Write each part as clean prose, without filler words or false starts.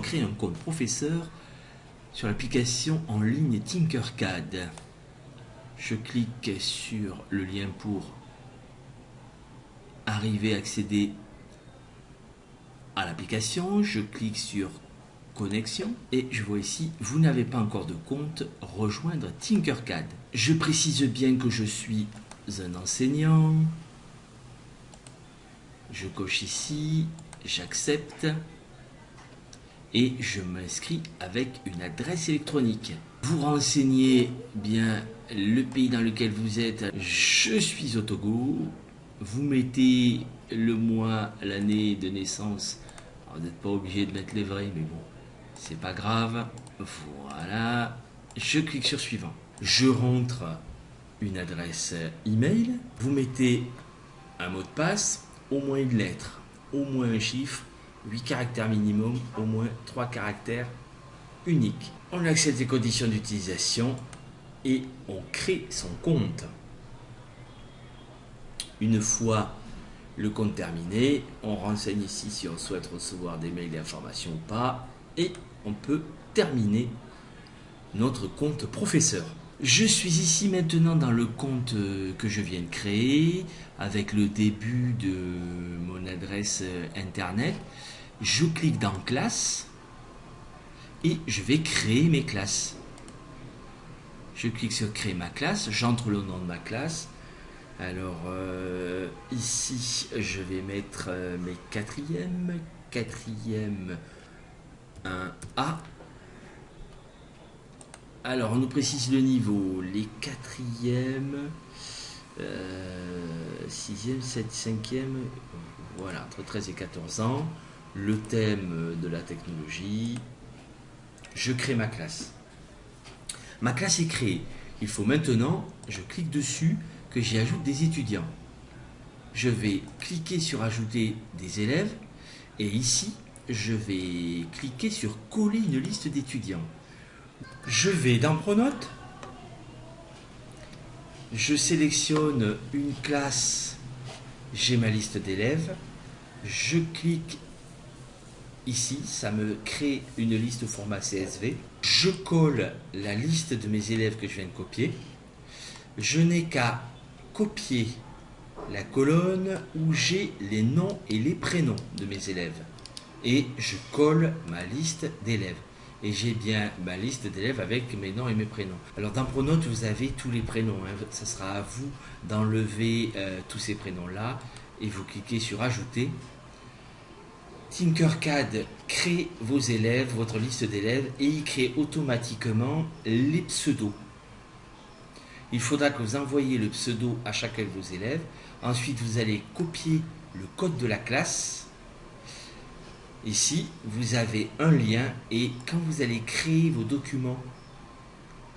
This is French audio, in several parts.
créer un compte professeur sur l'application en ligne Tinkercad. Je clique sur le lien pour arriver à accéder à l'application. Je clique sur connexion et je vois ici vous n'avez pas encore de compte, rejoindre Tinkercad. Je précise bien que je suis un enseignant. Je coche ici, j'accepte et je m'inscris avec une adresse électronique. Vous renseignez bien le pays dans lequel vous êtes. Je suis au Togo. Vous mettez le mois, l'année de naissance. Alors, vous n'êtes pas obligé de mettre les vrais, mais bon, c'est pas grave. Voilà. Je clique sur suivant. Je rentre une adresse email. Vous mettez un mot de passe, au moins une lettre, au moins un chiffre, 8 caractères minimum, au moins 3 caractères uniques. On accepte les conditions d'utilisation et on crée son compte. Une fois le compte terminé, on renseigne ici si on souhaite recevoir des mails d'information ou pas et on peut terminer notre compte professeur. Je suis ici maintenant dans le compte que je viens de créer avec le début de mon adresse internet. Je clique dans classe et je vais créer mes classes. Je clique sur créer ma classe, j'entre le nom de ma classe. Alors ici je vais mettre mes quatrièmes 1A. Alors on nous précise le niveau, les quatrièmes, 6e, 7e, 5e, voilà, entre 13 et 14 ans, le thème de la technologie. Je crée ma classe. Ma classe est créée. Il faut maintenant, je clique dessus, que j'y ajoute des étudiants. Je vais cliquer sur ajouter des élèves et ici, je vais cliquer sur coller une liste d'étudiants. Je vais dans Pronote, je sélectionne une classe, j'ai ma liste d'élèves, je clique ici, ça me crée une liste au format CSV, je colle la liste de mes élèves que je viens de copier, je n'ai qu'à copier la colonne où j'ai les noms et les prénoms de mes élèves et je colle ma liste d'élèves. Et j'ai bien ma liste d'élèves avec mes noms et mes prénoms. Alors dans Pronote, vous avez tous les prénoms. Ça sera à vous d'enlever tous ces prénoms-là. Et vous cliquez sur Ajouter. Tinkercad crée vos élèves, votre liste d'élèves, et il crée automatiquement les pseudos. Il faudra que vous envoyiez le pseudo à chacun de vos élèves. Ensuite, vous allez copier le code de la classe. Ici, vous avez un lien et quand vous allez créer vos documents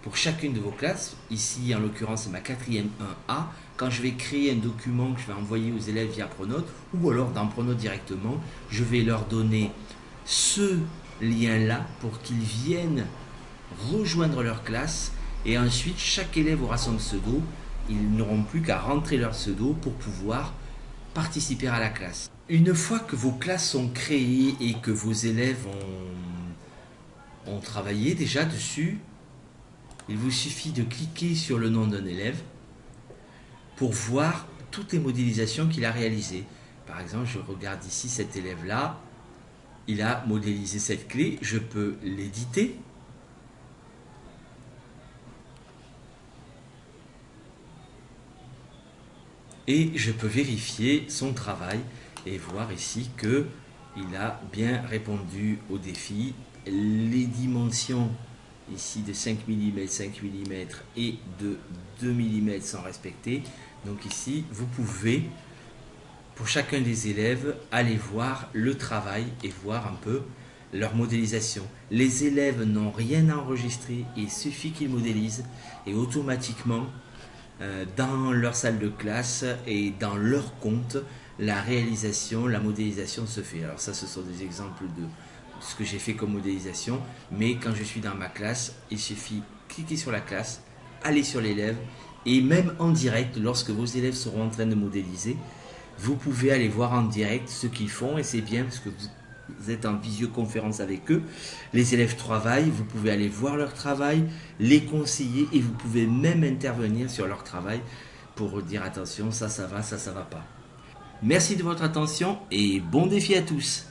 pour chacune de vos classes, ici en l'occurrence c'est ma quatrième 1A, quand je vais créer un document que je vais envoyer aux élèves via Pronote ou alors dans Pronote directement, je vais leur donner ce lien-là pour qu'ils viennent rejoindre leur classe et ensuite chaque élève aura son pseudo, ils n'auront plus qu'à rentrer leur pseudo pour pouvoir participer à la classe. Une fois que vos classes sont créées et que vos élèves ont travaillé déjà dessus, il vous suffit de cliquer sur le nom d'un élève pour voir toutes les modélisations qu'il a réalisées. Par exemple, je regarde ici cet élève-là, il a modélisé cette clé, je peux l'éditer. Et je peux vérifier son travail et voir ici qu'il a bien répondu au défi. Les dimensions ici de 5 mm, 5 mm et de 2 mm sont respectées. Donc ici, vous pouvez, pour chacun des élèves, aller voir le travail et voir un peu leur modélisation. Les élèves n'ont rien à enregistrer, il suffit qu'ils modélisent et automatiquement, dans leur salle de classe et dans leur compte, la réalisation, la modélisation se fait. Alors ça, ce sont des exemples de ce que j'ai fait comme modélisation, mais quand je suis dans ma classe, il suffit de cliquer sur la classe, aller sur l'élève, et même en direct, lorsque vos élèves seront en train de modéliser, vous pouvez aller voir en direct ce qu'ils font, et c'est bien parce que vous vous êtes en visioconférence avec eux, les élèves travaillent, vous pouvez aller voir leur travail, les conseiller et vous pouvez même intervenir sur leur travail pour dire attention, ça va pas. Merci de votre attention et bon défi à tous.